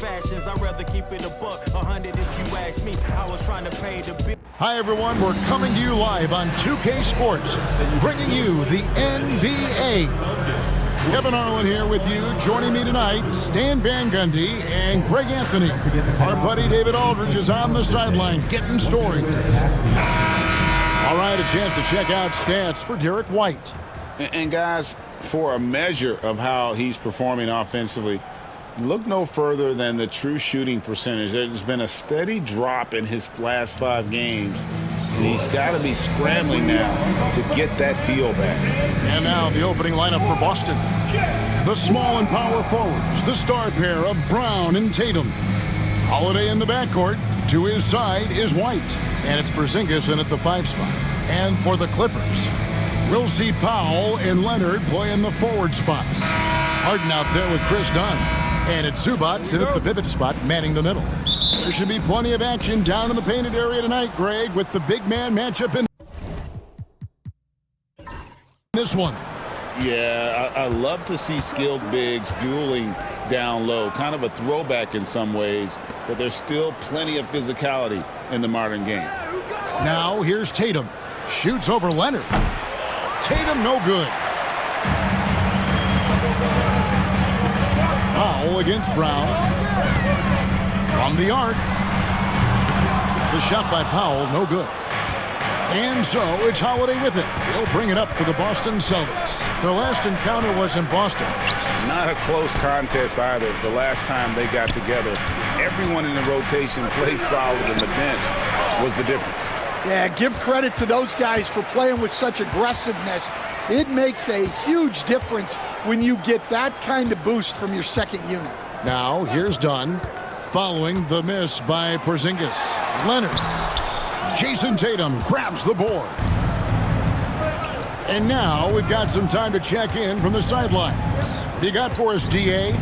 fashions. I'd rather keep it a buck, 100 if you ask me. I was trying to pay the bill. Hi, everyone. We're coming to you live on 2K Sports, bringing you the NBA. Kevin Harlan here with you. Joining me tonight, Stan Van Gundy and Greg Anthony. Our buddy David Aldridge is on the sideline getting story. All right, a chance to check out stats for Derek White. And guys, for a measure of how he's performing offensively, look no further than the true shooting percentage. There's been a steady drop in his last 5 games, and he's got to be scrambling now to get that feel back. And now the opening lineup for Boston. The small and power forwards, the star pair of Brown and Tatum. Holiday in the backcourt. To his side is White, and it's Porzingis in at the 5 spot. And for the Clippers, we'll see Powell and Leonard play in the forward spots. Harden out there with Chris Dunn. And it's Zubac in at the pivot spot, manning the middle. There should be plenty of action down in the painted area tonight, Greg, with the big man matchup in this one. Yeah, I love to see skilled bigs dueling down low. Kind of a throwback in some ways, but there's still plenty of physicality in the modern game. Now here's Tatum. Shoots over Leonard. Tatum no good. Powell against Brown. From the arc. The shot by Powell, no good. And so it's Holiday with it. He'll bring it up for the Boston Celtics. Their last encounter was in Boston. Not a close contest either. The last time they got together, everyone in the rotation played solid, and the bench was the difference. Yeah, give credit to those guys for playing with such aggressiveness. It makes a huge difference when you get that kind of boost from your second unit. Now, here's Dunn, following the miss by Porzingis. Leonard. Jason Tatum grabs the board. And now we've got some time to check in from the sidelines. What do you got for us, D.A.?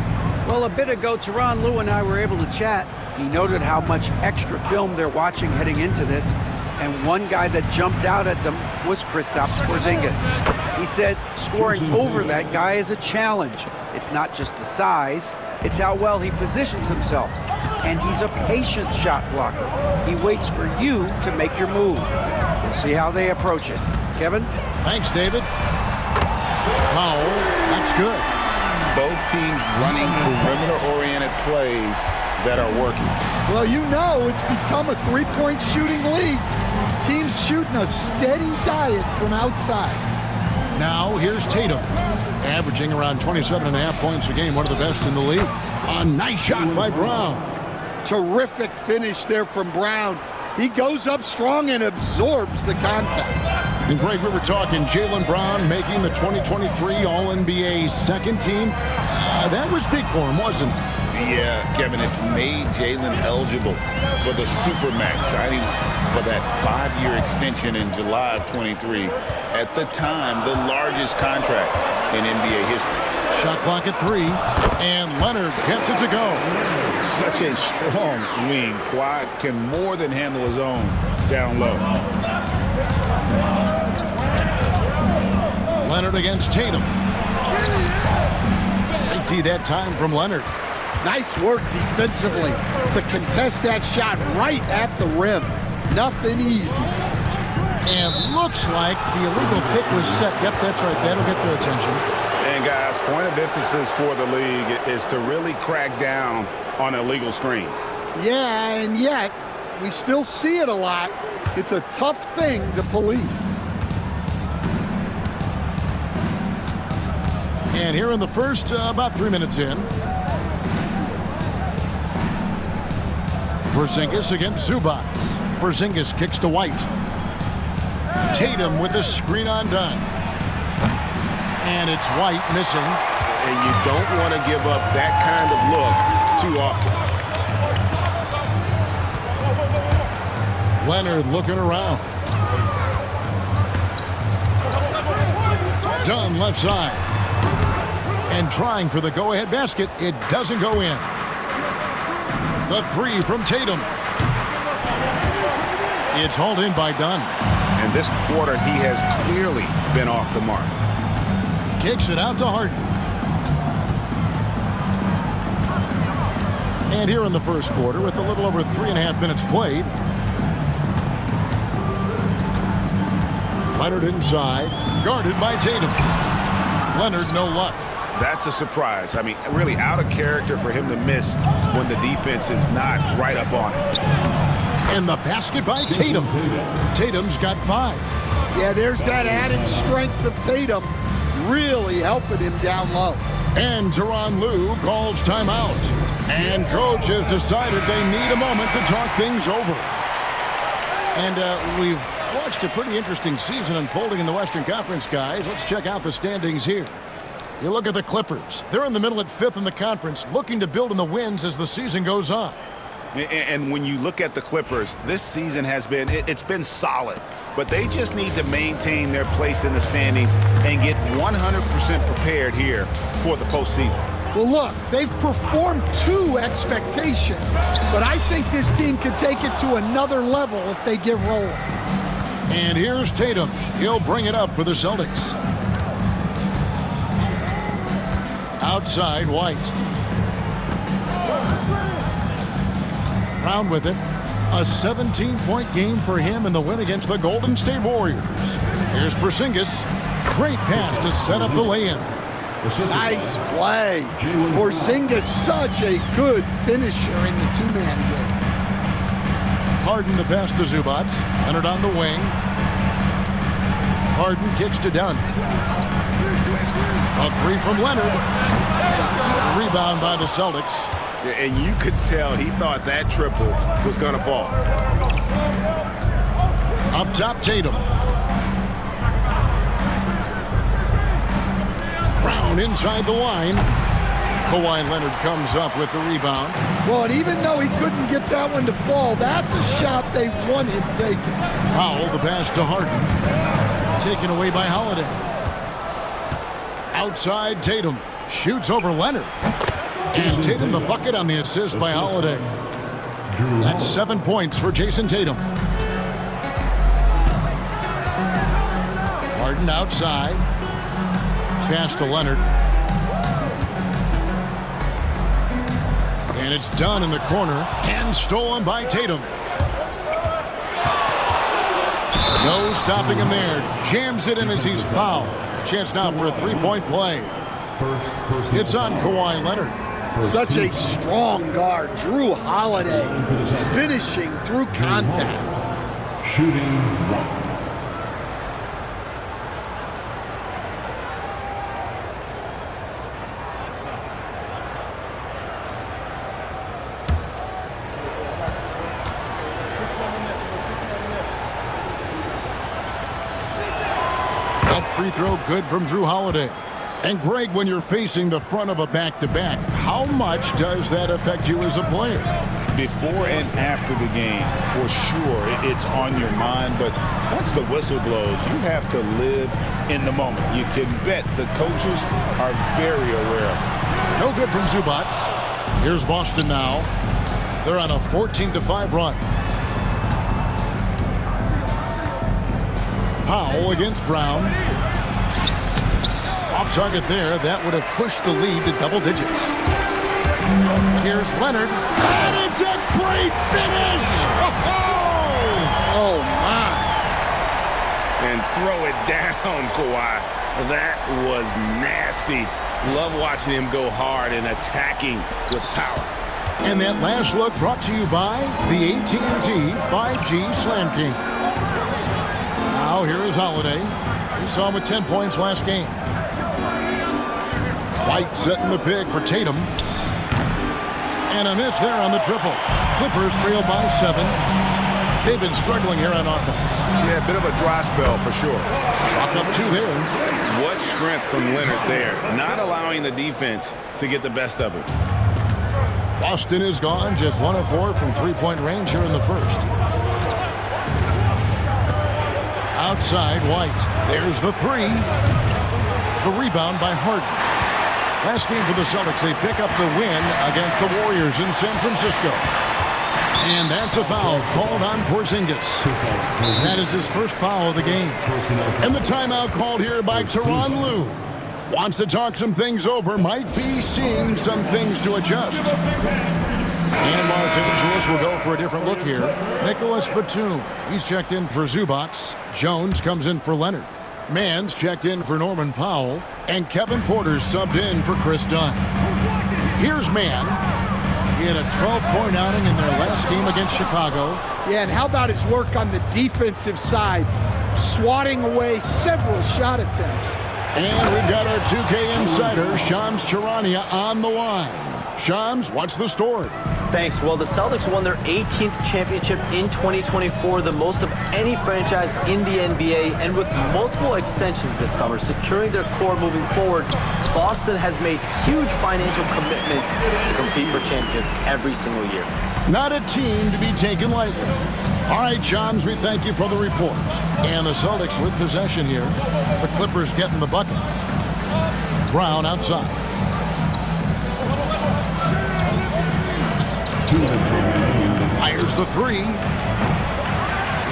Well, a bit ago, Tyronn Lue and I were able to chat. He noted how much extra film they're watching heading into this. And one guy that jumped out at them was Kristaps Porzingis. He said scoring over that guy is a challenge. It's not just the size, it's how well he positions himself. And he's a patient shot blocker. He waits for you to make your move. We'll see how they approach it. Kevin? Thanks, David. Powell, that's good. Both teams running perimeter-oriented plays that are working. Well, you know it's become a three-point shooting league. Teams shooting a steady diet from outside. Now here's Tatum, averaging around 27.5 points a game, one of the best in the league. A nice shot by Brown. Terrific finish there from Brown. He goes up strong and absorbs the contact. And Greg, we were talking Jaylen Brown making the 2023 All-NBA second team. That was big for him, wasn't it? Yeah, Kevin, it made Jaylen eligible for the Supermax, signing for that 5-year extension in July of 23. At the time, the largest contract in NBA history. Shot clock at 3, and Leonard gets it to go. Such a strong wing. Kawhi can more than handle his own down low. Leonard against Tatum. Big D that time from Leonard. Nice work defensively to contest that shot right at the rim. Nothing easy. And looks like the illegal pick was set. Yep, that's right. That'll get their attention. And guys, point of emphasis for the league is to really crack down on illegal screens. Yeah, and yet we still see it a lot. It's a tough thing to police. And here in the first, about 3 minutes in, Porzingis against Zubac. Porzingis kicks to White. Tatum with a screen on Dunn. And it's White missing. And you don't want to give up that kind of look too often. Leonard looking around. Dunn left side. And trying for the go-ahead basket. It doesn't go in. The 3 from Tatum. It's hauled in by Dunn. And this quarter, he has clearly been off the mark. Kicks it out to Harden. And here in the first quarter, with a little over 3.5 minutes played, Leonard inside, guarded by Tatum. Leonard, no luck. That's a surprise. I mean, really out of character for him to miss when the defense is not right up on him. And the basket by Tatum. Tatum's got 5. Yeah, there's that added strength of Tatum really helping him down low. And Tyronn Lue calls timeout. And coach has decided they need a moment to talk things over. And we've watched a pretty interesting season unfolding in the Western Conference, guys. Let's check out the standings here. You look at the Clippers. They're in the middle at 5th in the conference, looking to build in the wins as the season goes on. And when you look at the Clippers, this season has been, it's been solid. But they just need to maintain their place in the standings and get 100% prepared here for the postseason. Well, look, they've performed to expectations, but I think this team could take it to another level if they get rolling. And here's Tatum. He'll bring it up for the Celtics. Outside, White. Brown with it. A 17-point game for him in the win against the Golden State Warriors. Here's Porzingis. Great pass to set up the lay-in. Nice play. Porzingis, such a good finisher in the two-man game. Harden the pass to Zubac. Leonard on the wing. Harden kicks to Dunn. A 3 from Leonard. Rebound by the Celtics. And you could tell he thought that triple was going to fall. Up top, Tatum. Brown inside the line. Kawhi Leonard comes up with the rebound. Well, and even though he couldn't get that one to fall, that's a shot they want him taking. Powell, the pass to Harden. Taken away by Holiday. Outside, Tatum. Shoots over Leonard. And Tatum the bucket on the assist by Holiday. That's 7 points for Jason Tatum. Harden outside. Pass to Leonard. And it's done in the corner and stolen by Tatum. No stopping him there. Jams it in as he's fouled. Chance now for a three-point play. It's on Kawhi Leonard. Such a strong guard. Jrue Holiday finishing through contact. Shooting 1. Free throw good from Jrue Holiday. And Greg, when you're facing the front of a back-to-back, how much does that affect you as a player? Before and after the game, for sure, it's on your mind. But once the whistle blows, you have to live in the moment. You can bet the coaches are very aware of it. No good from Zubac. Here's Boston now. They're on a 14-5 run. Powell against Brown. Off target there. That would have pushed the lead to double digits. Here's Leonard. And it's a great finish! Oh, my. And throw it down, Kawhi. That was nasty. Love watching him go hard and attacking with power. And that last look brought to you by the AT&T 5G Slam King. Now here is Holiday. We saw him with 10 points last game. White setting the pick for Tatum. And a miss there on the triple. Clippers trail by 7. They've been struggling here on offense. Yeah, a bit of a dry spell for sure. Chalk up 2 there. What strength from Leonard there, not allowing the defense to get the best of it. Boston is gone, just 1 of 4 from three-point range here in the first. Outside, White. There's the 3. The rebound by Harden. Last game for the Celtics, they pick up the win against the Warriors in San Francisco. And that's a foul called on Porzingis. That is his first foul of the game. And the timeout called here by Tyronn Lue. Wants to talk some things over, might be seeing some things to adjust. Los Angeles will go for a different look here. Nicholas Batum. He's checked in for Zubats. Jones comes in for Leonard. Mann's checked in for Norman Powell. And Kevin Porter's subbed in for Chris Dunn. Here's Mann. He had a 12-point outing in their last game against Chicago. Yeah, and how about his work on the defensive side, swatting away several shot attempts. And we've got our 2K insider, Shams Charania, on the line. Shams, what's the story? Thanks. Well, the Celtics won their 18th championship in 2024, the most of any franchise in the NBA, and with multiple extensions this summer, securing their core moving forward, Boston has made huge financial commitments to compete for championships every single year. Not a team to be taken lightly. All right, Shams, we thank you for the report. And the Celtics with possession here. The Clippers getting the bucket. Brown outside. Fires the three.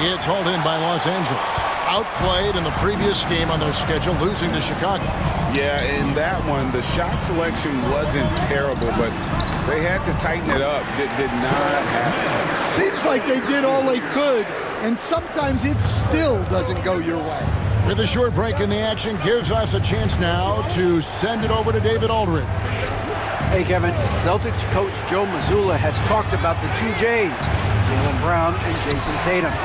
It's hauled in by Los Angeles. Outplayed in the previous game on their schedule, losing to Chicago. Yeah, in that one, the shot selection wasn't terrible, but they had to tighten it up. It did not happen. Seems like they did all they could, and sometimes it still doesn't go your way. With a short break in the action, gives us a chance now to send it over to David Aldridge. Hey, Kevin. Celtics coach Joe Mazzulla has talked about the two J's, Jaylen Brown and Jason Tatum.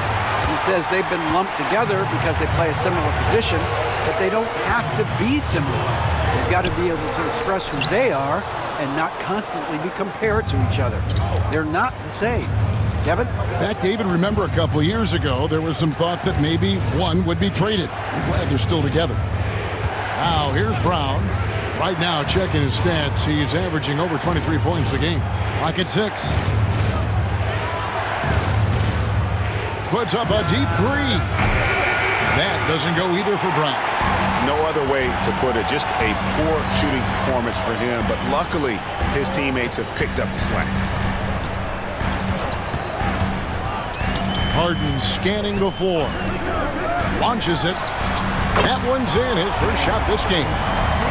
He says they've been lumped together because they play a similar position, but they don't have to be similar. They've got to be able to express who they are and not constantly be compared to each other. They're not the same. Kevin? In fact, David, remember a couple of years ago, there was some thought that maybe one would be traded. I'm glad they're still together. Now, here's Brown. Right now, checking his stats, he's averaging over 23 points a game. Lock at 6. Puts up a deep three. That doesn't go either for Brown. No other way to put it. Just a poor shooting performance for him, but luckily his teammates have picked up the slack. Harden scanning the floor. Launches it. That one's in, his first shot this game.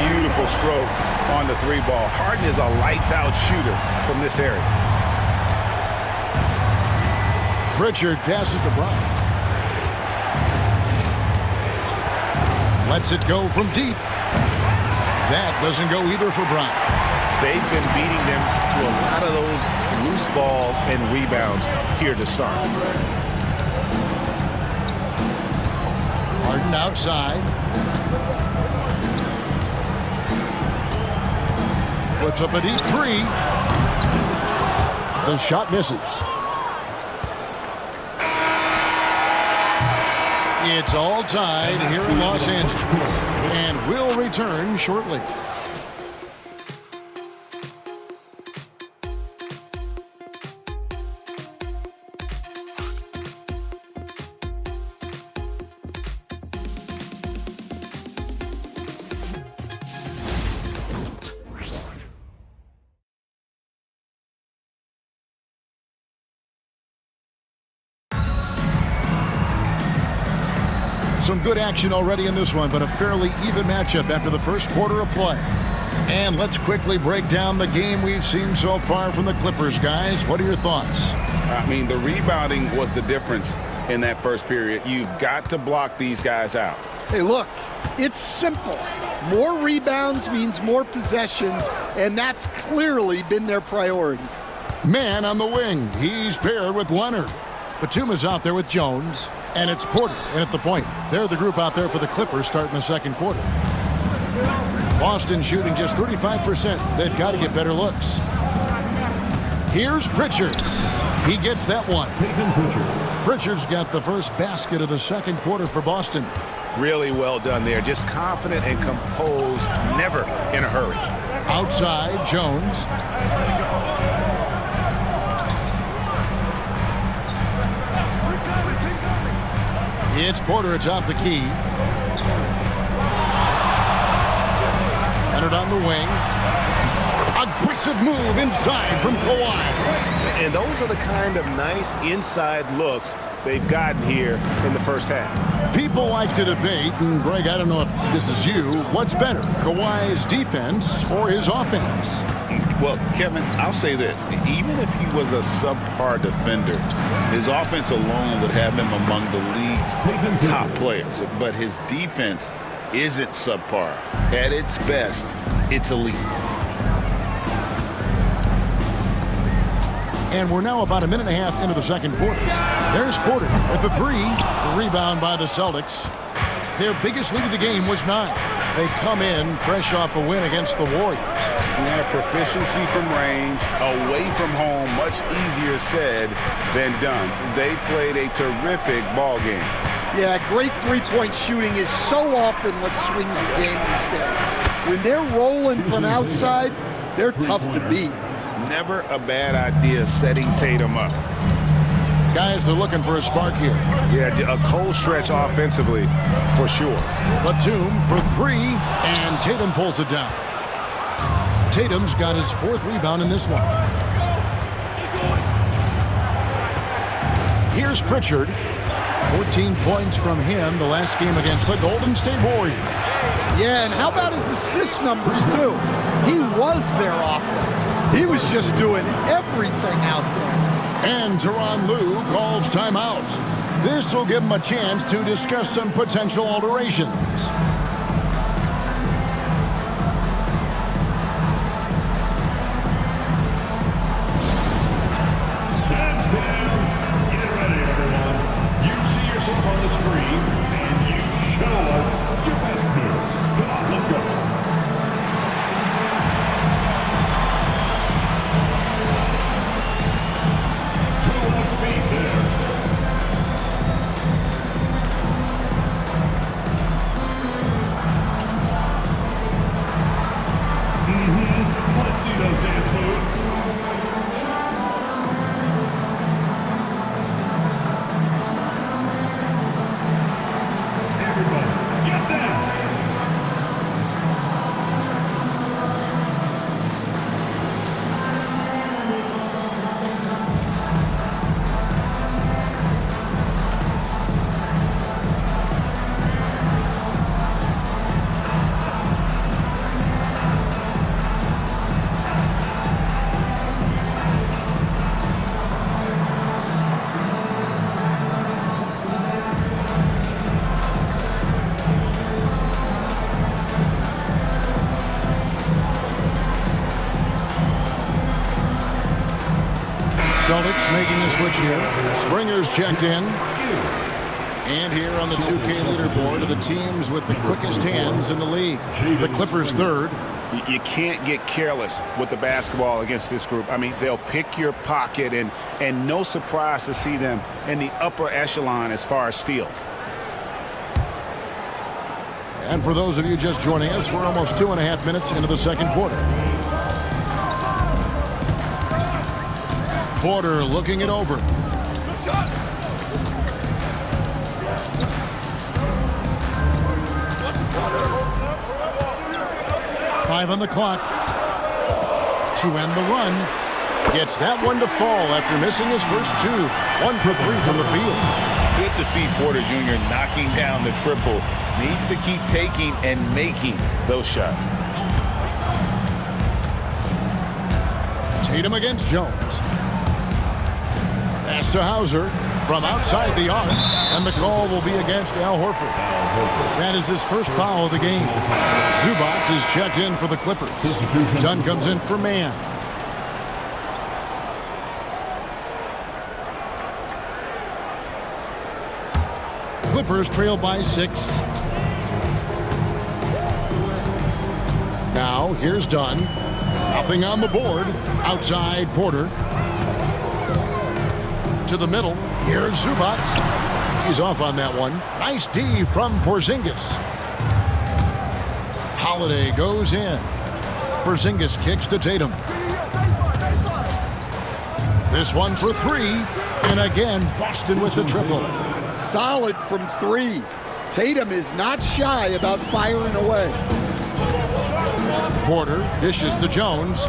Beautiful stroke on the three ball. Harden is a lights-out shooter from this area. Pritchard passes to Brown. Lets it go from deep. That doesn't go either for Brown. They've been beating them to a lot of those loose balls and rebounds here to start. Harden outside. Puts up a deep three. The shot misses. It's all tied here in Los Angeles, and we'll return shortly. Some good action already in this one, but a fairly even matchup after the first quarter of play. And let's quickly break down the game we've seen so far from the Clippers, guys. What are your thoughts? I mean, the rebounding was the difference in that first period. You've got to block these guys out. Hey, look, it's simple. More rebounds means more possessions, and that's clearly been their priority. Mann on the wing. He's paired with Leonard. Batum is out there with Jones, and it's Porter in at the point. They're the group out there for the Clippers starting the second quarter. Boston shooting just 35%. They've got to get better looks. Here's Pritchard. He gets that one. Pritchard's got the first basket of the second quarter for Boston. Really well done there. Just confident and composed, never in a hurry. Outside, Jones. It's Porter atop the key. Leonard on the wing. Aggressive move inside from Kawhi. And those are the kind of nice inside looks they've gotten here in the first half. People like to debate, and Greg, I don't know if this is you, what's better, Kawhi's defense or his offense? Well, Kevin, I'll say this. Even if he was a subpar defender, his offense alone would have him among the league's top players. But his defense isn't subpar. At its best, it's elite. And we're now about a minute and a half into the second quarter. There's Porter with the three. The rebound by the Celtics. Their biggest lead of the game was 9. They come in fresh off a win against the Warriors. Yeah, proficiency from range, away from home, much easier said than done. They played a terrific ball game. Yeah, great three-point shooting is so often what swings the game these days. When they're rolling from outside, they're tough to beat. Never a bad idea setting Tatum up. Guys are looking for a spark here. Yeah, a cold stretch offensively for sure. Batum for 3, and Tatum pulls it down. Tatum's got his 4th rebound in this one. Here's Pritchard. 14 points from him the last game against the Golden State Warriors. Yeah, and how about his assist numbers, too? He was their offense. He was just doing everything out there. And Tyronn Lue calls timeout. This will give him a chance to discuss some potential alterations. Get ready, everyone. You see yourself on the screen, and you show us your best moves. Come on, let's go. Let's see those dance moves. Everybody, get down. Celtics making a switch here. Springer's checked in. And here on the 2K leaderboard are the teams with the quickest hands in the league. The Clippers 3rd. You can't get careless with the basketball against this group. I mean, they'll pick your pocket, and no surprise to see them in the upper echelon as far as steals. And for those of you just joining us, we're almost 2.5 minutes into the second quarter. Porter looking it over. 5 on the clock to end the run. Gets that one to fall after missing his first 2. 1 for 3 from the field. Good to see Porter Jr. knocking down the triple. Needs to keep taking and making those shots. Tatum against Jones. Pass to Hauser from outside the arc, and the call will be against Al Horford. That is his first foul of the game. Zubac is checked in for the Clippers. Dunn comes in for Mann. Clippers trail by 6. Now here's Dunn. Nothing on the board. Outside Porter. To the middle. Here's Zubac. He's off on that one. Nice D from Porzingis. Holiday goes in. Porzingis kicks to Tatum. This one for 3. And again, Boston with the triple. Solid from 3. Tatum is not shy about firing away. Porter dishes to Jones.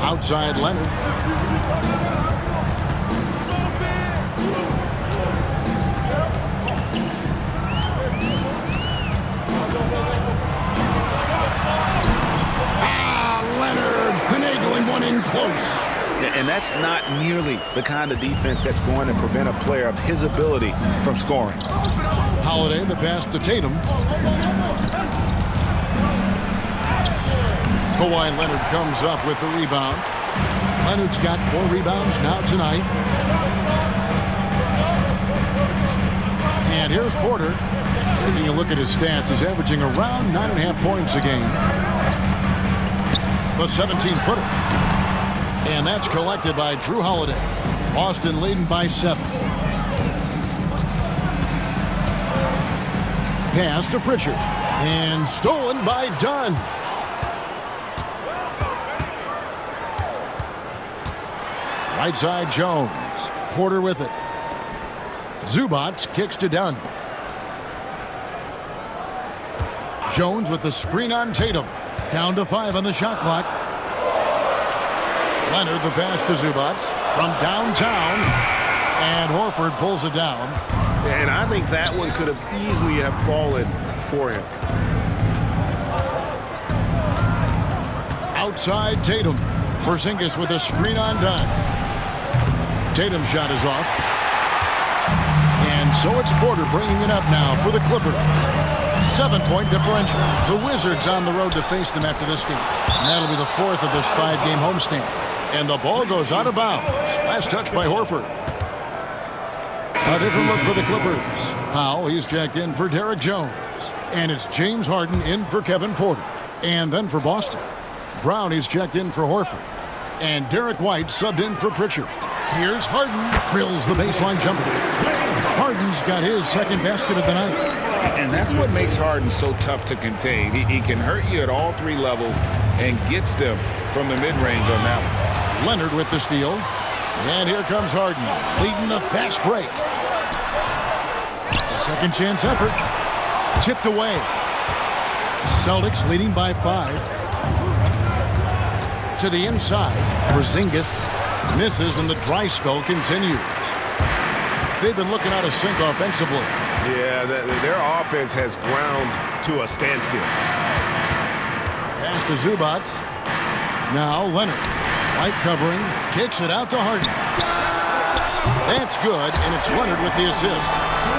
Outside Leonard. in close. And that's not nearly the kind of defense that's going to prevent a player of his ability from scoring. Holiday, the pass to Tatum. Kawhi Leonard comes up with the rebound. Leonard's got 4 rebounds now tonight. And here's Porter. Taking a look at his stats, he's averaging around 9.5 points a game. The 17-footer. And that's collected by Drew Holiday. Boston leading by 7. Pass to Pritchard. And stolen by Dunn. Right side Jones. Porter with it. Zubac kicks to Dunn. Jones with the screen on Tatum. Down to 5 on the shot clock. Leonard the pass to Zubac from downtown. And Horford pulls it down. And I think that one could have easily have fallen for him. Outside Tatum. Porzingis with a screen on Dunn. Tatum's shot is off. And so it's Porter bringing it up now for the Clippers. 7-point differential. The Wizards on the road to face them after this game. And that'll be the 4th of this 5-game homestand. And the ball goes out of bounds. Last touch by Horford. A different look for the Clippers. Powell, he's checked in for Derek Jones. And it's James Harden in for Kevin Porter. And then for Boston, Brown, he's checked in for Horford. And Derek White subbed in for Pritchard. Here's Harden. Drills the baseline jumper. Harden's got his second basket of the night. And that's what makes Harden so tough to contain. He can hurt you at all 3 levels and gets them from the mid-range on that one. Leonard with the steal. And here comes Harden, leading the fast break. A second chance effort. Tipped away. Celtics leading by 5. To the inside. Porzingis misses and the dry spell continues. They've been looking out of sync offensively. Yeah, their offense has ground to a standstill. Pass to Zubac. Now Leonard. White covering. Kicks it out to Harden. That's good, and it's Leonard with the assist.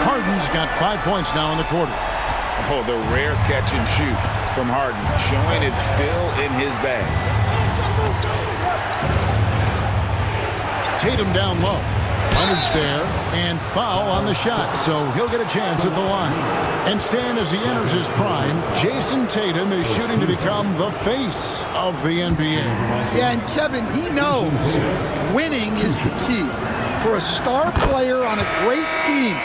Harden's got 5 points now in the quarter. Oh, the rare catch and shoot from Harden, showing it's still in his bag. Tatum down low. Leonard's there, and foul on the shot, so he'll get a chance at the line. And Stan, as he enters his prime, Jason Tatum is shooting to become the face of the NBA. Yeah, and Kevin, he knows winning is the key. For a star player on a great team,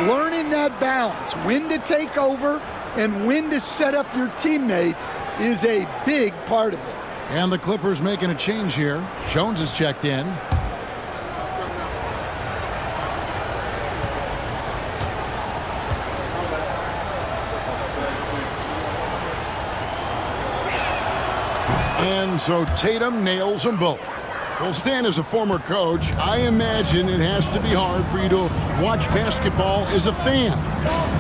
learning that balance, when to take over and when to set up your teammates is a big part of it. And the Clippers making a change here. Jones is checked in. And so Tatum nails them both. Well, Stan, as a former coach, I imagine it has to be hard for you to watch basketball as a fan.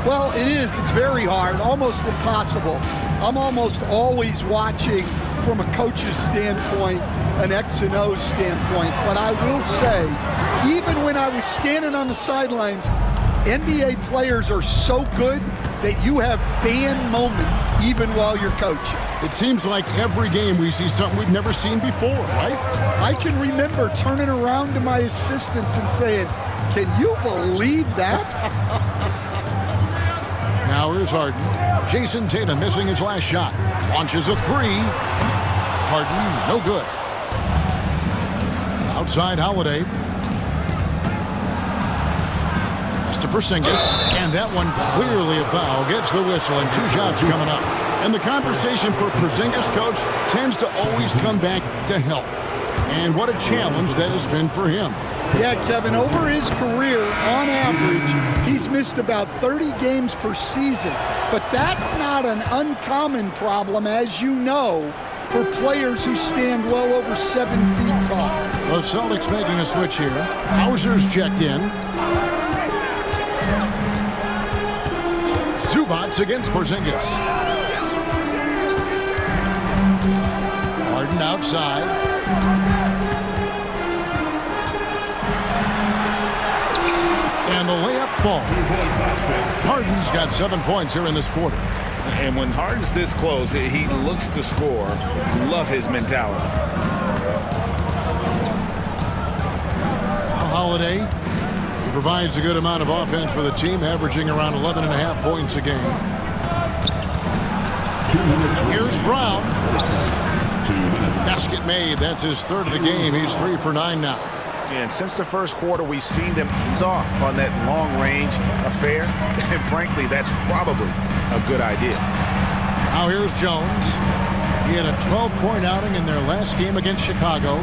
Well, it is. It's very hard, almost impossible. I'm almost always watching from a coach's standpoint, an X and O standpoint. But I will say, even when I was standing on the sidelines, NBA players are so good that you have fan moments even while you're coaching. It seems like every game we see something we've never seen before, right? I can remember turning around to my assistants and saying, can you believe that? Now here's Harden. Jason Tatum missing his last shot. Launches a 3. Harden, no good. Outside Holiday. Pass to Porzingis. And that one clearly a foul. Gets the whistle and 2 shots coming up. And the conversation for Porzingis, coach, tends to always come back to health. And what a challenge that has been for him. Yeah, Kevin, over his career, on average, he's missed about 30 games per season. But that's not an uncommon problem, as you know, for players who stand well over 7 feet tall. The Celtics making a switch here. Hauser's checked in. Zubac against Porzingis. Harden outside. And the layup falls. Harden's got 7 points here in this quarter. And when Harden's this close, he looks to score. Love his mentality. Holiday, he provides a good amount of offense for the team, averaging around 11.5 points a game. Here's Brown. Basket made. That's his third of the game. He's 3 for 9 now. And since the first quarter, we've seen them ease off on that long-range affair. And frankly, that's probably a good idea. Now here's Jones. He had a 12-point outing in their last game against Chicago.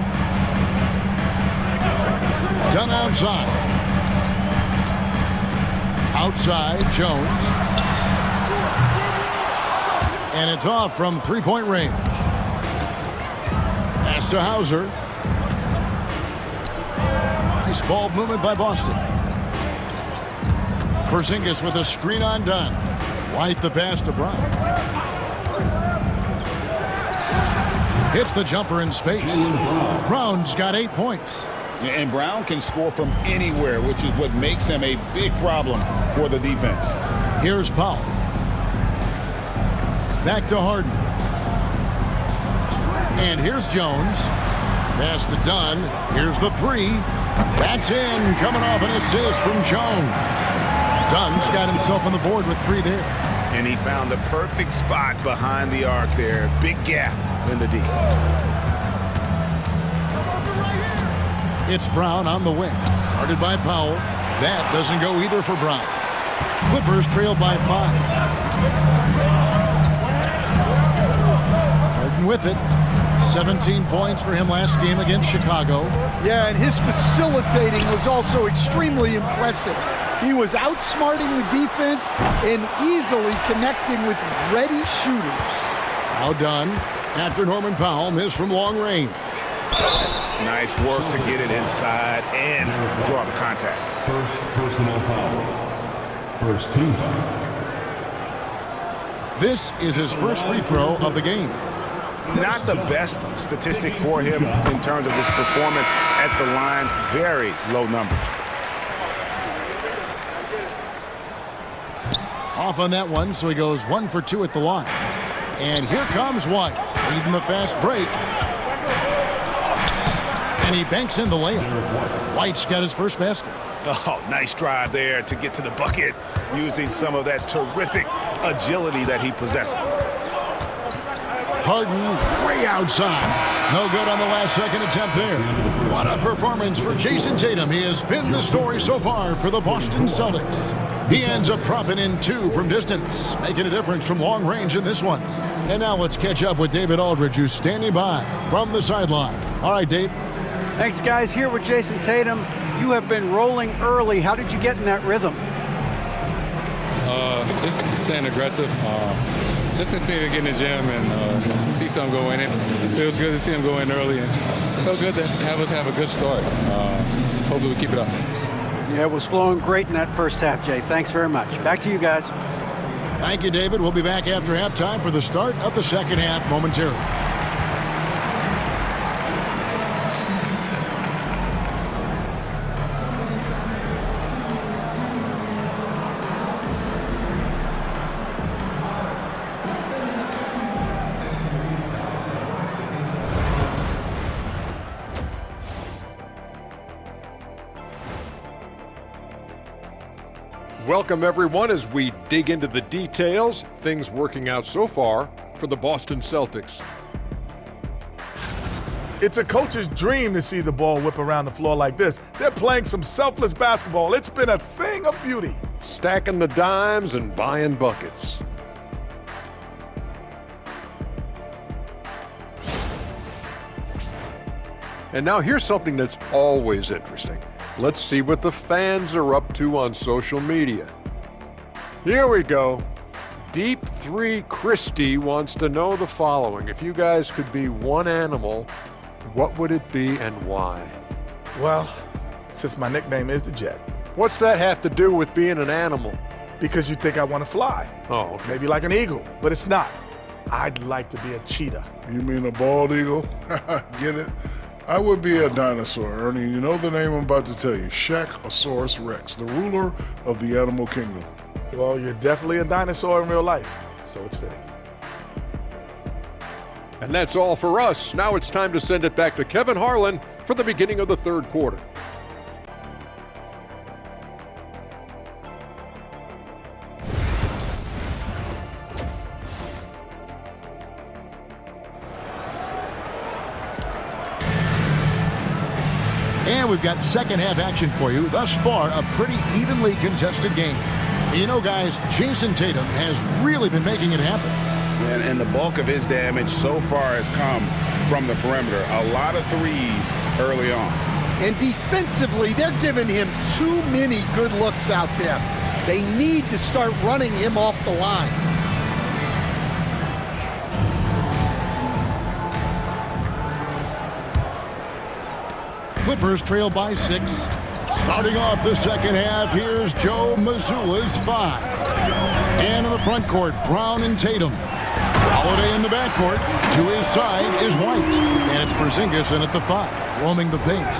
Done outside. Outside, Jones. And it's off from three-point range. Pass to Hauser. Nice ball movement by Boston. Porzingis with a screen on Dunn. White the pass to Brown. Hits the jumper in space. Brown's got 8 points. And Brown can score from anywhere, which is what makes him a big problem for the defense. Here's Powell. Back to Harden. And here's Jones. Pass to Dunn. Here's the three. That's in. Coming off an assist from Jones. Dunn's got himself on the board with 3 there. And he found the perfect spot behind the arc there. Big gap in the D. It's Brown on the wing. Guarded by Powell. That doesn't go either for Brown. Clippers trail by 5. Harden with it. 17 points for him last game against Chicago. Yeah, and his facilitating was also extremely impressive. He was outsmarting the defense and easily connecting with ready shooters. Now done after Norman Powell missed from long range. Nice work to get it inside and draw the contact. First personal foul. First team foul. This is his first free throw of the game. Not the best statistic for him in terms of his performance at the line. Very low numbers. Off on that one, so he goes 1 for 2 at the line. And here comes White, leading the fast break. And he banks in the layup. White's got his first basket. Oh, nice drive there to get to the bucket using some of that terrific agility that he possesses. Harden way outside. No good on the last second attempt there. What a performance for Jason Tatum. He has been the story so far for the Boston Celtics. He ends up dropping in 2 from distance, making a difference from long range in this one. And now let's catch up with David Aldridge, who's standing by from the sideline. All right, Dave. Thanks, guys. Here with Jason Tatum. You have been rolling early. How did you get in that rhythm? Just staying aggressive. Just continue to get in the gym and see something go in. It feels good to see him go in early. And it feels good to have us have a good start. Hopefully we keep it up. Yeah, it was flowing great in that first half, Jay. Thanks very much. Back to you guys. Thank you, David. We'll be back after halftime for the start of the second half momentarily. Welcome, everyone, as we dig into the details. Things working out so far for the Boston Celtics. It's a coach's dream to see the ball whip around the floor like this. They're playing some selfless basketball. It's been a thing of beauty. Stacking the dimes and buying buckets. And now here's something that's always interesting. Let's see what the fans are up to on social media. Here we go. Deep 3 Christie wants to know the following. If you guys could be one animal, what would it be and why? Well, since my nickname is the Jet. What's that have to do with being an animal? Because you think I want to fly. Oh, okay. Maybe like an eagle, but it's not. I'd like to be a cheetah. You mean a bald eagle? Get it? I would be a dinosaur, Ernie. You know the name I'm about to tell you, Shaqosaurus Rex, the ruler of the animal kingdom. Well, you're definitely a dinosaur in real life, so it's fitting. And that's all for us. Now it's time to send it back to Kevin Harlan for the beginning of the third quarter. And we've got second half action for you. Thus far, a pretty evenly contested game. You know, guys, Jason Tatum has really been making it happen. And the bulk of his damage so far has come from the perimeter. A lot of threes early on. And defensively, they're giving him too many good looks out there. They need to start running him off the line. Clippers trail by 6. Starting off the second half, here's Joe Mazzulla's 5. And in the front court, Brown and Tatum. Holiday in the backcourt. To his side is White. And it's Porzingis in at the 5, roaming the paint.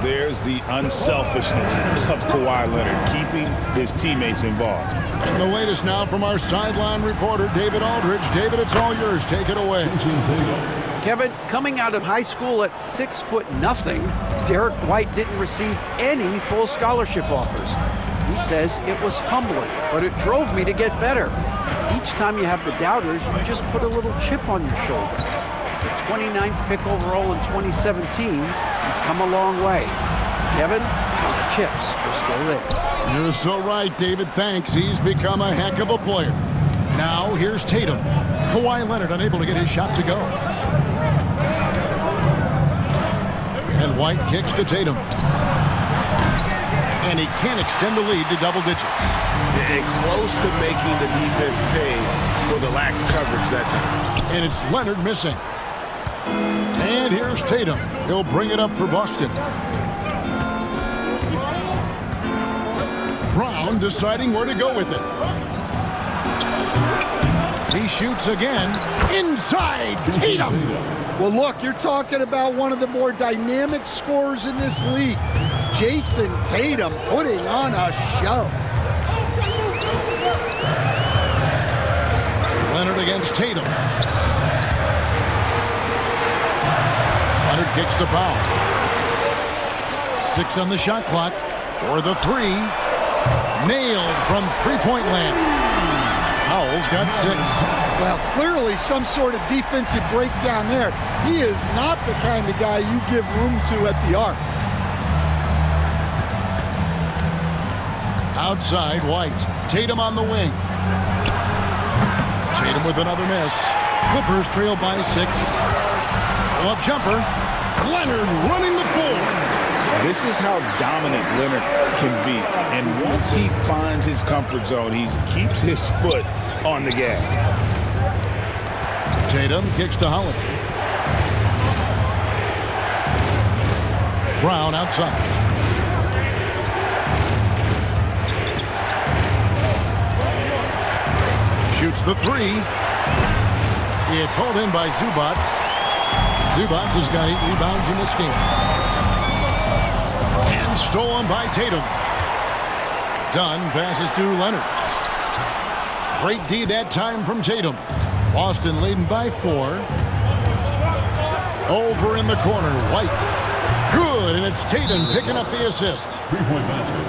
There's the unselfishness of Kawhi Leonard, keeping his teammates involved. And the latest now from our sideline reporter, David Aldridge. David, it's all yours. Take it away. Kevin, coming out of high school at 6'0", Derek White didn't receive any full scholarship offers. He says it was humbling, but it drove me to get better. Each time you have the doubters, you just put a little chip on your shoulder. The 29th pick overall in 2017, he's come a long way. Kevin, those chips are still there. You're so right, David. Thanks. He's become a heck of a player. Now, here's Tatum. Kawhi Leonard unable to get his shot to go. And White kicks to Tatum. And he can't extend the lead to double digits. And close to making the defense pay for the lax coverage that time. And it's Leonard missing. And here's Tatum. He'll bring it up for Boston. Brown deciding where to go with it. He shoots again. Inside Tatum. Well, look, you're talking about one of the more dynamic scorers in this league. Jason Tatum putting on a show. Leonard against Tatum. Leonard kicks to foul. 6 on the shot clock. For the 3. Nailed from three-point land. Howell's got 6. Well, clearly some sort of defensive breakdown there. He is not the kind of guy you give room to at the arc. Outside, White. Tatum on the wing. Tatum with another miss. Clippers trail by 6. Pull-up jumper. Leonard running the floor. This is how dominant Leonard can be. And once he finds his comfort zone, he keeps his foot on the gas. Tatum kicks to Holiday. Brown outside. Shoots the 3. It's hauled in by Zubac. Zubac has got 8 rebounds in this game. And stolen by Tatum. Dunn passes to Leonard. Great D that time from Tatum. Boston leading by 4. Over in the corner, White. Good, and it's Tatum picking up the assist.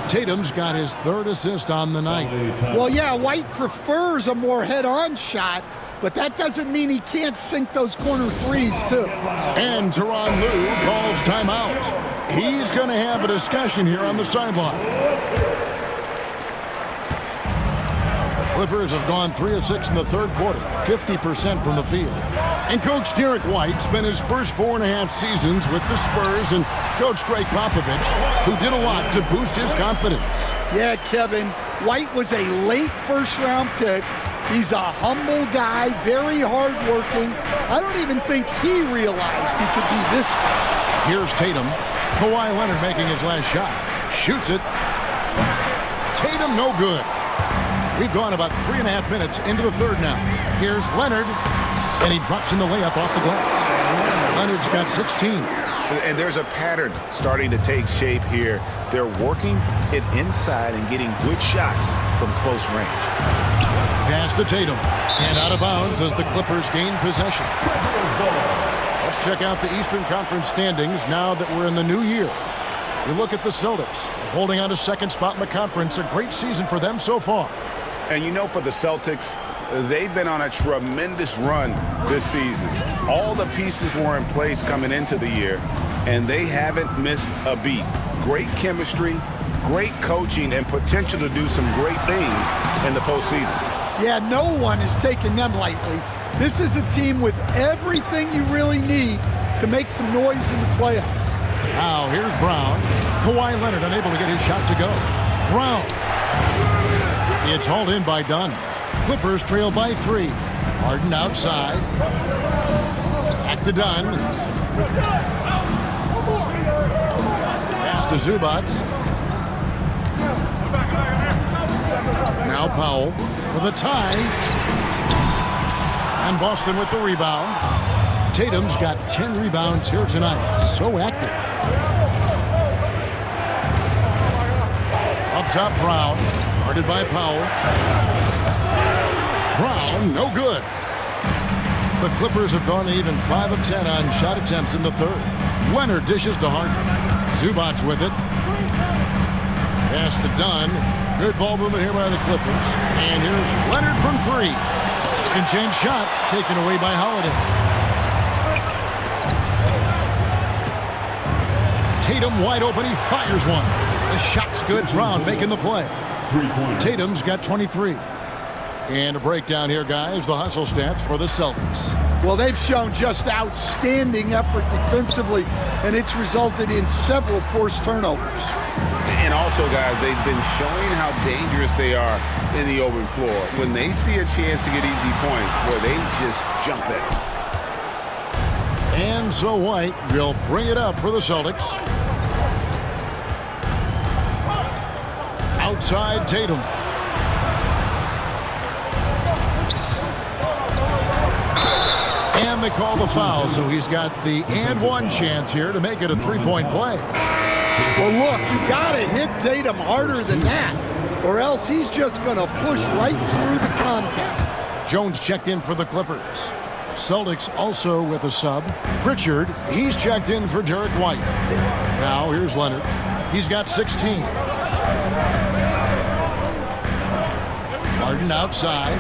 Tatum's got his 3rd assist on the night. Well, yeah, White prefers a more head-on shot, but that doesn't mean he can't sink those corner threes, too. And Tyronn Lue calls timeout. He's going to have a discussion here on the sideline. Clippers have gone 3 of 6 in the 3rd quarter, 50% from the field. And Coach Derek White spent his first 4.5 seasons with the Spurs and Coach Greg Popovich, who did a lot to boost his confidence. Yeah, Kevin, White was a late first-round pick. He's a humble guy, very hard-working. I don't even think he realized he could be this good. Here's Tatum. Kawhi Leonard making his last shot. Shoots it. Tatum no good. We've gone about 3.5 minutes into the 3rd now. Here's Leonard, and he drops in the layup off the glass. Leonard's got 16. And there's a pattern starting to take shape here. They're working it inside and getting good shots from close range. Pass to Tatum. And out of bounds as the Clippers gain possession. Let's check out the Eastern Conference standings now that we're in the new year. We look at the Celtics, holding on to second spot in the conference. A great season for them so far. And you know, for the Celtics, they've been on a tremendous run this season. All the pieces were in place coming into the year, and they haven't missed a beat. Great chemistry, great coaching, and potential to do some great things in the postseason. Yeah, no one is taking them lightly. This is a team with everything you really need to make some noise in the playoffs. Now here's Brown. Kawhi Leonard unable to get his shot to go. Brown. It's hauled in by Dunn. Clippers trail by 3. Harden outside. Back to Dunn. Pass to Zubac. Now Powell for the tie. And Boston with the rebound. Tatum's got 10 rebounds here tonight. So active. Up top, Brown. Guarded by Powell. Brown, no good. The Clippers have gone even 5 of 10 on shot attempts in the third. Leonard dishes to Harden. Zubac with it. Pass to Dunn. Good ball movement here by the Clippers. And here's Leonard from 3. Second chance shot taken away by Holiday. Tatum wide open. He fires one. The shot's good. Brown making the play. Tatum's got 23. And a breakdown here, guys. The hustle stats for the Celtics. Well, they've shown just outstanding effort defensively, and it's resulted in several forced turnovers. And also, guys, they've been showing how dangerous they are in the open floor. When they see a chance to get easy points, boy, they just jump at it. And so White will bring it up for the Celtics. Outside Tatum. And they call the foul, so he's got the and one chance here to make it a three-point play. Well, look, you got to hit Tatum harder than that, or else he's just going to push right through the contact. Jones checked in for the Clippers. Celtics also with a sub. Pritchard, he's checked in for Derek White. Now here's Leonard. He's got 16. Harden outside.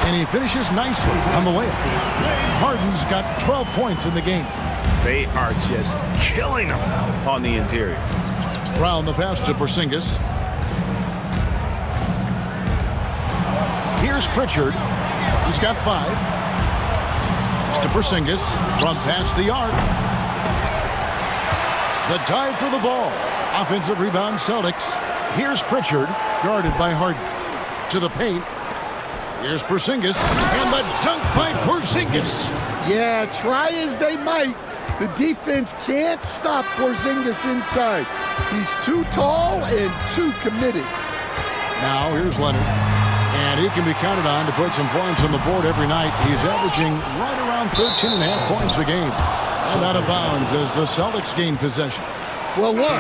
And he finishes nicely on the layup. Harden's got 12 points in the game. They are just killing them on the interior. Brown the pass to Porzingis. Here's Pritchard. He's got 5. Pass to Porzingis from past the arc. The dive for the ball. Offensive rebound Celtics. Here's Pritchard, guarded by Harden. To the paint. Here's Porzingis, and the dunk by Porzingis. Yeah, try as they might, the defense can't stop Porzingis inside. He's too tall and too committed. Now here's Leonard, and he can be counted on to put some points on the board every night. He's averaging right around 13.5 points a game. And out of bounds as the Celtics gain possession. Well, look,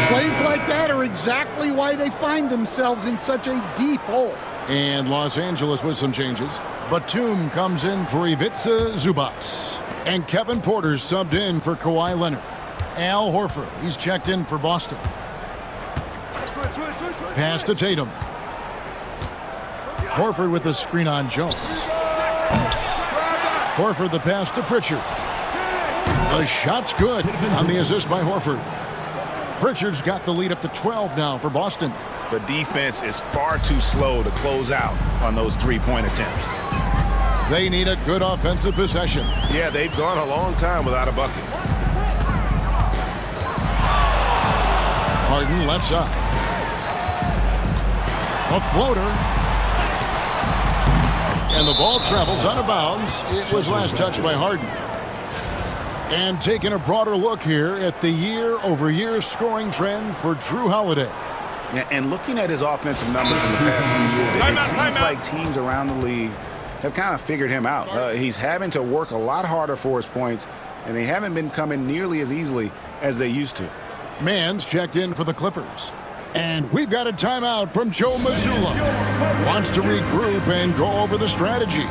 plays like that are exactly why they find themselves in such a deep hole. And Los Angeles with some changes. Batum comes in for Ivica Zubac. And Kevin Porter's subbed in for Kawhi Leonard. Al Horford, he's checked in for Boston. Pass to Tatum. Horford with the screen on Jones. Horford the pass to Pritchard. The shot's good on the assist by Horford. Pritchard's got the lead up to 12 now for Boston. The defense is far too slow to close out on those three-point attempts. They need a good offensive possession. Yeah, they've gone a long time without a bucket. Harden left side. A floater. And the ball travels out of bounds. It was last touched by Harden. And taking a broader look here at the year-over-year scoring trend for Jrue Holiday. And looking at his offensive numbers in the past few years, it seems like teams around the league have kind of figured him out. He's having to work a lot harder for his points, and they haven't been coming nearly as easily as they used to. Mann's checked in for the Clippers. And we've got a timeout from Joe Mazzulla. Wants to regroup and go over the strategy.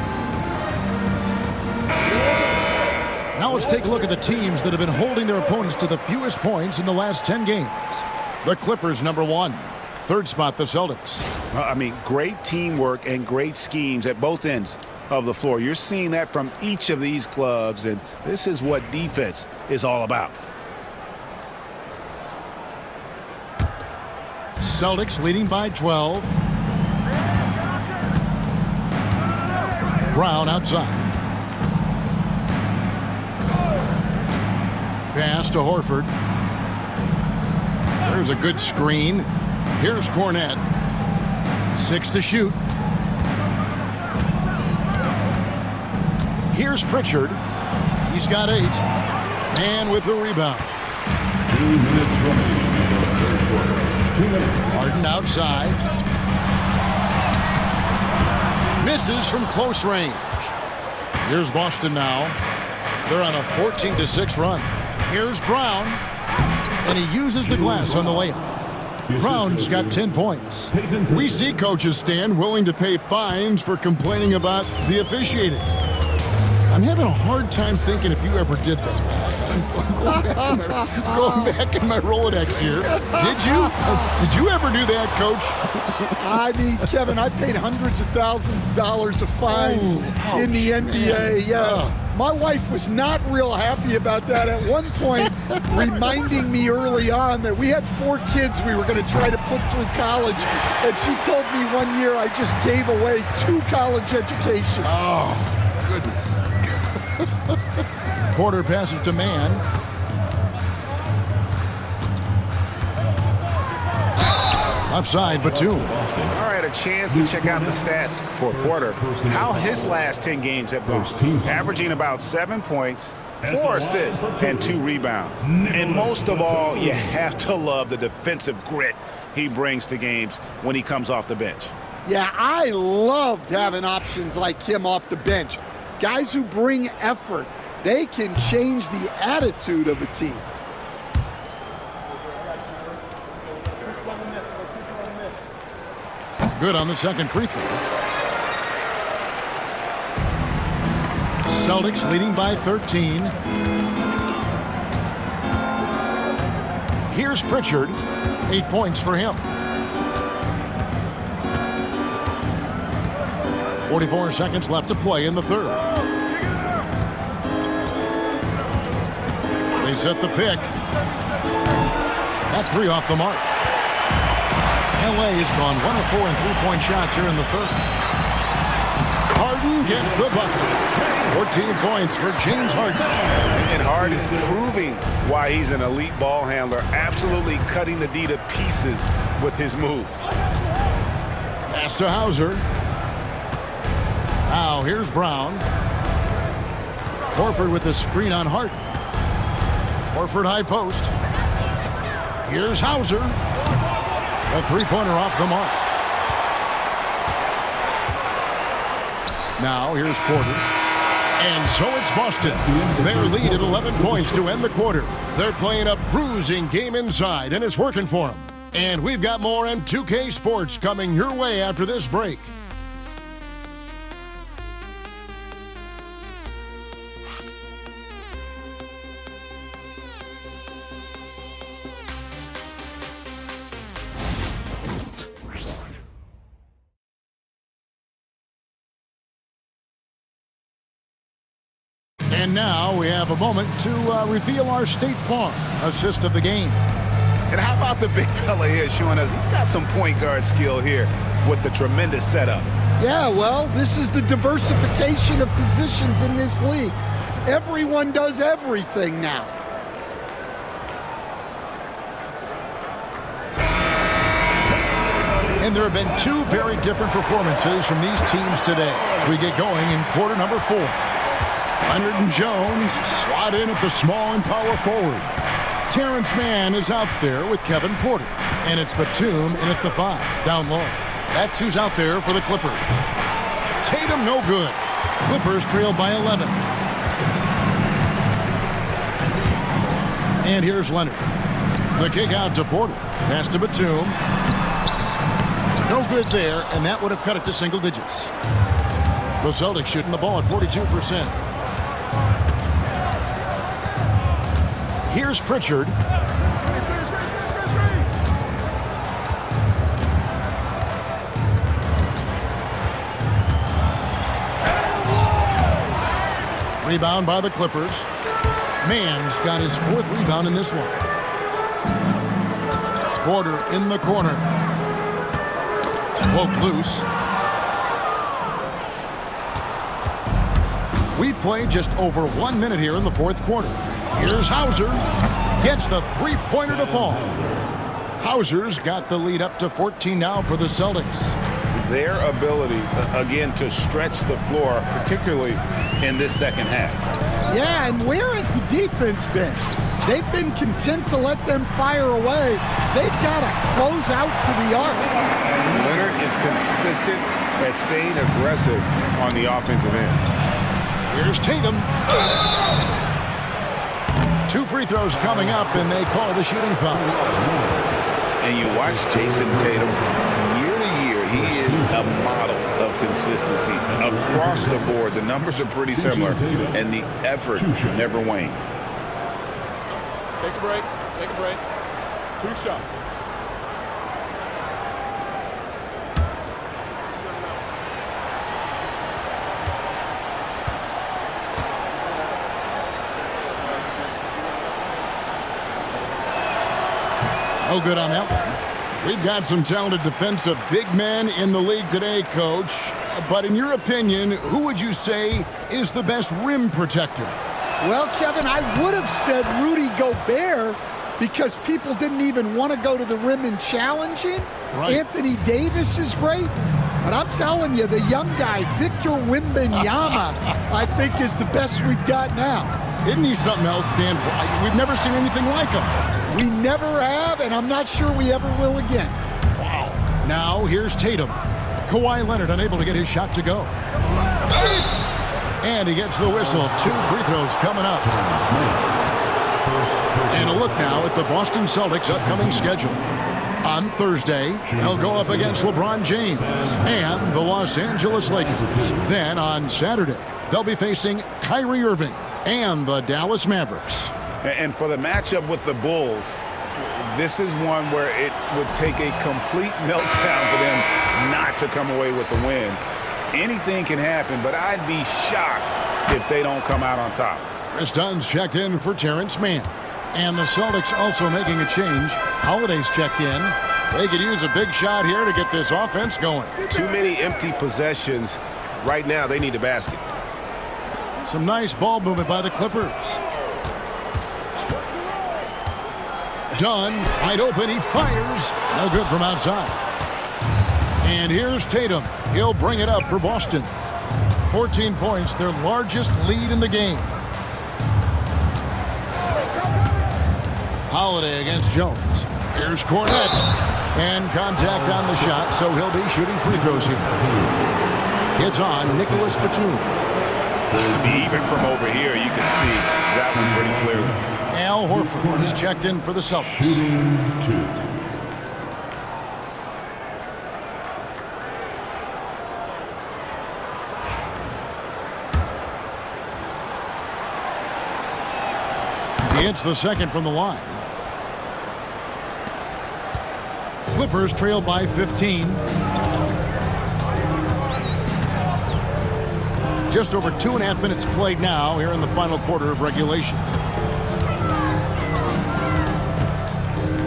Now let's take a look at the teams that have been holding their opponents to the fewest points in the last 10 games. The Clippers, number 1. Third spot, the Celtics. I mean, great teamwork and great schemes at both ends of the floor. You're seeing that from each of these clubs, and this is what defense is all about. Celtics leading by 12. Brown outside. Pass to Horford. There's a good screen. Here's Cornette. 6 to shoot. Here's Pritchard. He's got 8. And with the rebound. 2 minutes remaining in the third quarter. 2 minutes. Harden outside. Misses from close range. Here's Boston now. They're on a 14-6 run. Here's Brown, and he uses the glass on the layup. Brown's got 10 points. We see coaches stand willing to pay fines for complaining about the officiating. I'm having a hard time thinking if you ever did that. Going back in my Rolodex here. Did you? Did you ever do that, Coach? I mean, Kevin, I paid hundreds of thousands of dollars of fines in the NBA. Yeah. My wife was not real happy about that at one point, reminding me early on that we had 4 kids we were going to try to put through college, and she told me one year I just gave away 2 college educations. Oh, goodness. Porter passes to Mann. Offside, Batum. All right, a chance to check out the stats for Porter. How his last 10 games have gone. Averaging about 7 points, 4 assists, and 2 rebounds. And most of all, you have to love the defensive grit he brings to games when he comes off the bench. Yeah, I loved having options like him off the bench. Guys who bring effort. They can change the attitude of a team. Good on the second free throw. Celtics leading by 13. Here's Pritchard. 8 points for him. 44 seconds left to play in the third. They set the pick. That 3 off the mark. LA has gone 1 of 4 in three-point shots here in the third. Harden gets the bucket. 14 points for James Harden. And Harden proving why he's an elite ball handler, absolutely cutting the D to pieces with his move. Pass to Hauser. Now here's Brown. Horford with the screen on Harden. Horford high post. Here's Hauser. A three-pointer off the mark. Now here's Porter. And so it's Boston. Their lead at 11 points to end the quarter. They're playing a bruising game inside, and it's working for them. And we've got more M2K Sports coming your way after this break. And now we have a moment to reveal our State Farm assist of the game. And how about the big fella here showing us he's got some point guard skill here with the tremendous setup. Yeah, well, this is the diversification of positions in this league. Everyone does everything now. And there have been 2 very different performances from these teams today as we get going in quarter number 4. Leonard and Jones slot in at the small and power forward. Terrence Mann is out there with Kevin Porter. And it's Batum in at the 5, down low. That's who's out there for the Clippers. Tatum, no good. Clippers trail by 11. And here's Leonard. The kick out to Porter. Pass to Batum. No good there, and that would have cut it to single digits. The Celtics shooting the ball at 42%. Here's Pritchard. Rebound by the Clippers. Mann's got his 4th rebound in this one. Porter in the corner. Cloak loose. We played just over 1 minute here in the 4th quarter. Here's Hauser. Gets the three-pointer to fall. Hauser's got the lead up to 14 now for the Celtics. Their ability, again, to stretch the floor, particularly in this second half. Yeah, and where has the defense been? They've been content to let them fire away. They've got to close out to the arc. Leonard is consistent at staying aggressive on the offensive end. Here's Tatum. 2 free throws coming up, and they call the shooting foul. And you watch Jason Tatum, year to year, he is a model of consistency. Across the board, the numbers are pretty similar, and the effort never wanes. Take a break. Take a break. 2 shots. No good on that one. We've got some talented defensive big men in the league today, Coach. But in your opinion, who would you say is the best rim protector? Well, Kevin, I would have said Rudy Gobert because people didn't even want to go to the rim and challenge him. Right. Anthony Davis is great. But I'm telling you, the young guy, Victor Wembanyama, I think is the best we've got now. Isn't he something else, Dan? We've never seen anything like him. We never have, and I'm not sure we ever will again. Wow. Now, here's Tatum. Kawhi Leonard unable to get his shot to go. And he gets the whistle. 2 free throws coming up. And a look now at the Boston Celtics' upcoming schedule. On Thursday, they'll go up against LeBron James and the Los Angeles Lakers. Then on Saturday, they'll be facing Kyrie Irving and the Dallas Mavericks. And for the matchup with the Bulls, this is one where it would take a complete meltdown for them not to come away with the win. Anything can happen, but I'd be shocked if they don't come out on top. Chris Dunn's checked in for Terrence Mann. And the Celtics also making a change. Holiday's checked in. They could use a big shot here to get this offense going. Too many empty possessions. Right now, they need a basket. Some nice ball movement by the Clippers. Dunn, wide open, he fires. No good from outside. And here's Tatum. He'll bring it up for Boston. 14 points, their largest lead in the game. Holiday against Jones. Here's Cornette. And contact on the shot, so he'll be shooting free throws here. It's on Nicholas Batum. Even from over here, you can see that one pretty clearly. Al Horford is checked in for the Celtics. Shooting 2. He hits the second from the line. Clippers trail by 15. Just over 2.5 minutes played now here in the final quarter of regulation.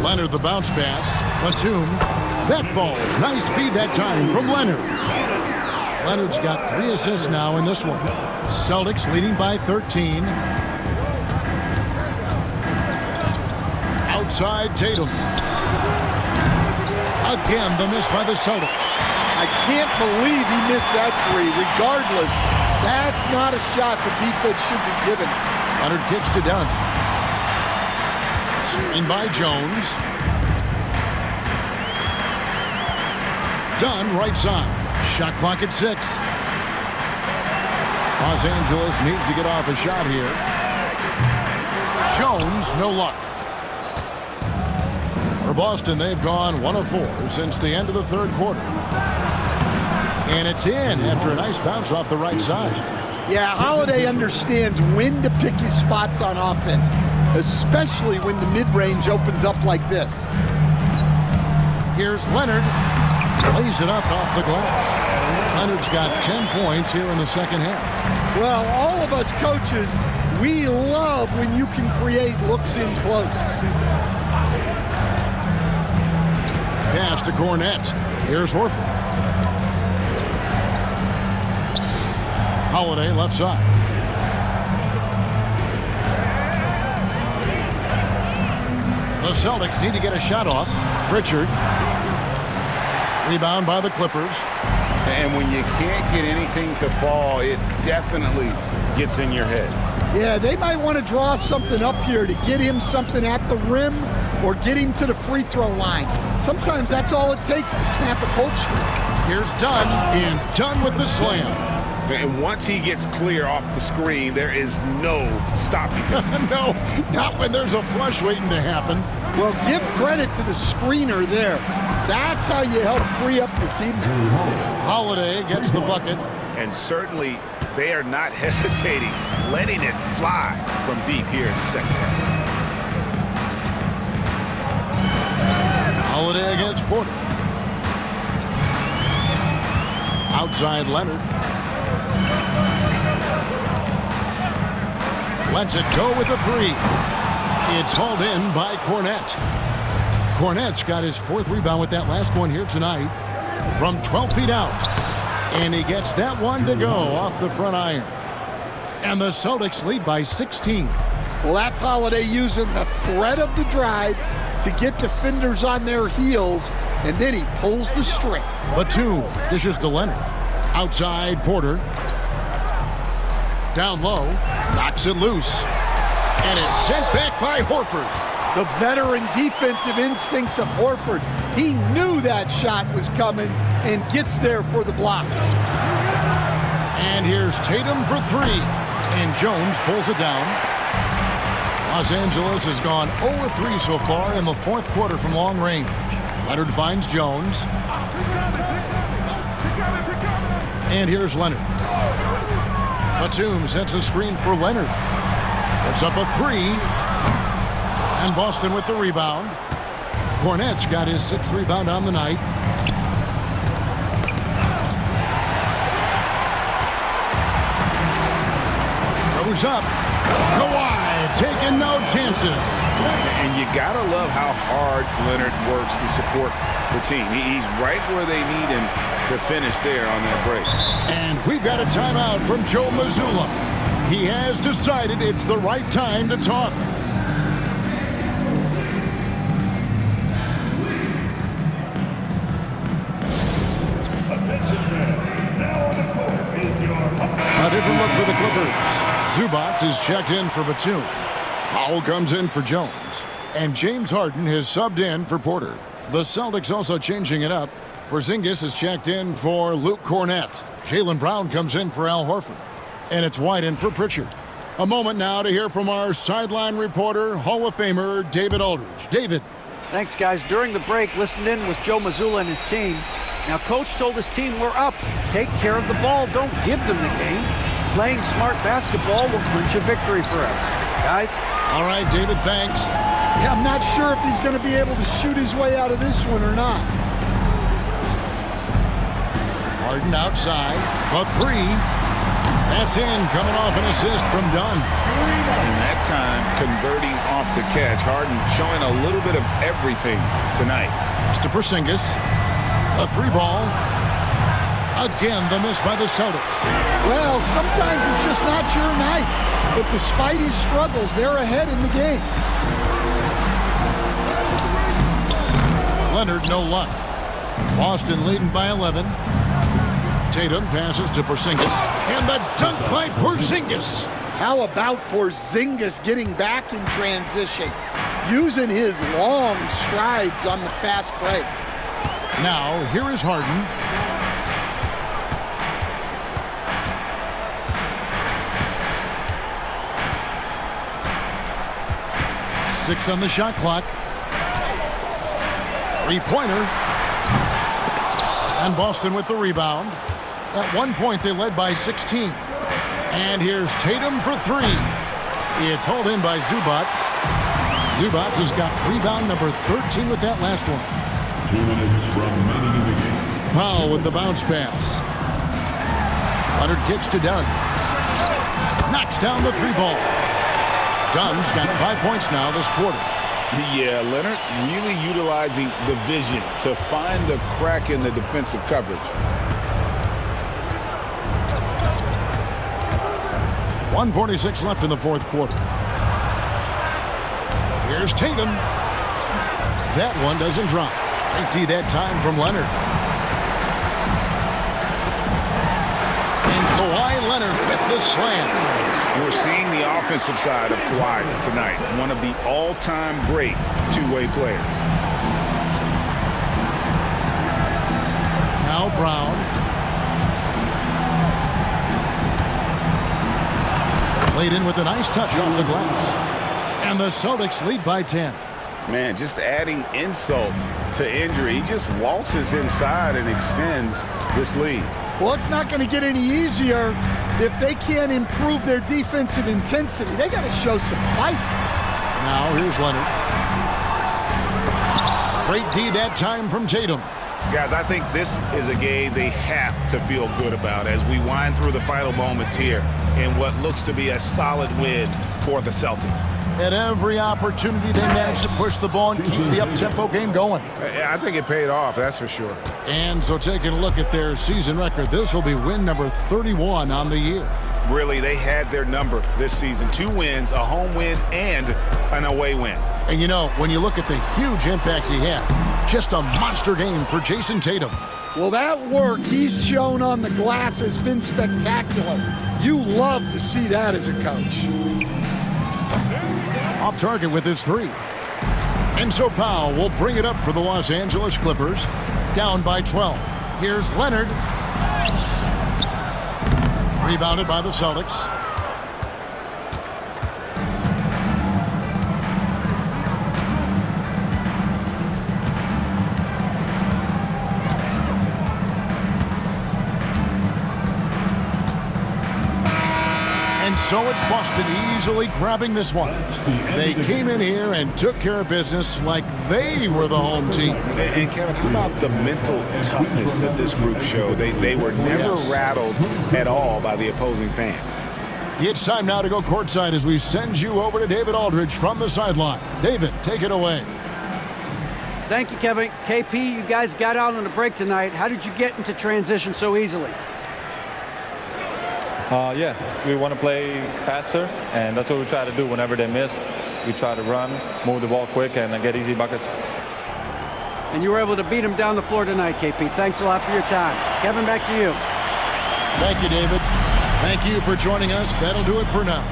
Leonard the bounce pass. Batum. That falls. Nice feed that time from Leonard. Leonard's got 3 assists now in this one. Celtics leading by 13. Outside Tatum. Again, the miss by the Celtics. I can't believe he missed that 3. Regardless, that's not a shot the defense should be given. Leonard kicks to Dunn. Screen by Jones. Dunn right side. Shot clock at 6. Los Angeles needs to get off a shot here. Jones, no luck. For Boston, they've gone 1 of 4 since the end of the third quarter. And it's in after a nice bounce off the right side. Yeah, Holiday understands when to pick his spots on offense, especially when the mid-range opens up like this. Here's Leonard. Lays it up off the glass. Leonard's got 10 points here in the second half. Well, all of us coaches, we love when you can create looks in close. Pass to Cornette. Here's Horford. Holiday left side. The Celtics need to get a shot off. Pritchard. Rebound by the Clippers. And when you can't get anything to fall, it definitely gets in your head. Yeah, they might want to draw something up here to get him something at the rim or get him to the free throw line. Sometimes that's all it takes to snap a cold streak. Here's Dunn, and Dunn with the slam. And once he gets clear off the screen, there is no stopping him. No, not when there's a flush waiting to happen. Well, give credit to the screener there. That's how you help free up your teammates. Holiday gets the bucket. And certainly they are not hesitating, letting it fly from deep here in the second half. Holiday against Porter. Outside Leonard. Lets it go with a 3. It's hauled in by Cornette. Cornette's got his 4th rebound with that last one here tonight from 12 feet out. And he gets that one to go off the front iron. And the Celtics lead by 16. Well, that's Holiday using the threat of the drive to get defenders on their heels, and then he pulls the string. Batum dishes to Leonard. Outside Porter. Down low. Knocks it loose. And it's sent back by Horford. The veteran defensive instincts of Horford. He knew that shot was coming and gets there for the block. And here's Tatum for 3. And Jones pulls it down. Los Angeles has gone 0-3 so far in the 4th quarter from long range. Leonard finds Jones. And here's Leonard. Batum sets a screen for Leonard. It's up a 3. And Boston with the rebound. Cornette's got his 6th rebound on the night. Goes up. Kawhi taking no chances. And you gotta love how hard Leonard works to support the team. He's right where they need him to finish there on that break. And we've got a timeout from Joe Mazzulla. He has decided it's the right time to talk. A different look for the Clippers. Zubac is checked in for Batum. Powell comes in for Jones. And James Harden has subbed in for Porter. The Celtics also changing it up. Porzingis is checked in for Luke Cornette. Jaylen Brown comes in for Al Horford. And it's White in for Pritchard. A moment now to hear from our sideline reporter, Hall of Famer David Aldridge. David. Thanks, guys. During the break, listened in with Joe Mazzulla and his team. Now, Coach told his team, we're up. Take care of the ball. Don't give them the game. Playing smart basketball will clinch a victory for us. Guys? All right, David, thanks. Yeah, I'm not sure if he's going to be able to shoot his way out of this one or not. Harden outside. A 3. That's in, coming off an assist from Dunn. And that time, converting off the catch. Harden showing a little bit of everything tonight. Pass to Porzingis. A 3-ball. Again, the miss by the Celtics. Well, sometimes it's just not your night. But despite his struggles, they're ahead in the game. Leonard, no luck. Boston leading by 11. Tatum passes to Porzingis. And the dunk by Porzingis. How about Porzingis getting back in transition, using his long strides on the fast break? Now, here is Harden. 6 on the shot clock. Three-pointer. And Boston with the rebound. At one point, they led by 16. And here's Tatum for 3. It's hauled in by Zubac. Zubac has got rebound number 13 with that last one. 2 minutes remaining in the game. Powell with the bounce pass. Leonard kicks to Dunn. Knocks down the 3 ball. Dunn's got 5 points now this quarter. Yeah, Leonard really utilizing the vision to find the crack in the defensive coverage. 1:46 left in the fourth quarter. Here's Tatum. That one doesn't drop. Great D that time from Leonard. And Kawhi Leonard with the slam. We're seeing the offensive side of Kawhi tonight. One of the all-time great two-way players. Now Brown. Laid in with a nice touch off the glass. And the Celtics lead by 10. Man, just adding insult to injury. He just waltzes inside and extends this lead. Well, it's not going to get any easier if they can't improve their defensive intensity. They got to show some fight. Now here's Leonard. Great D that time from Tatum. Guys, I think this is a game they have to feel good about as we wind through the final moments here in what looks to be a solid win for the Celtics. At every opportunity, they managed to push the ball and keep the up-tempo game going. I think it paid off, that's for sure. And so taking a look at their season record, this will be win number 31 on the year. Really, they had their number this season. 2 wins, a home win, and an away win. And you know, when you look at the huge impact he had, just a monster game for Jason Tatum. Well, that work he's shown on the glass has been spectacular. You love to see that as a coach. Off target with his 3. And so Powell will bring it up for the Los Angeles Clippers. Down by 12. Here's Leonard. Rebounded by the Celtics. And so it's Boston easily grabbing this one. They came in here and took care of business like they were the home team. And Kevin, how about the mental toughness that this group showed? They were never rattled at all by the opposing fans. It's time now to go courtside as we send you over to David Aldridge from the sideline. David, take it away. Thank you, Kevin. KP, you guys got out on a break tonight. How did you get into transition so easily? Yeah, we want to play faster, and that's what we try to do whenever they miss. We try to run, move the ball quick, and get easy buckets. And you were able to beat them down the floor tonight, KP. Thanks a lot for your time. Kevin, back to you. Thank you, David. Thank you for joining us. That'll do it for now.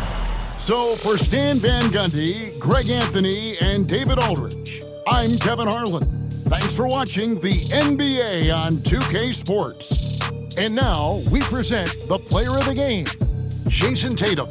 So for Stan Van Gundy, Greg Anthony, and David Aldridge, I'm Kevin Harlan. Thanks for watching the NBA on 2K Sports. And now we present the player of the game, Jason Tatum.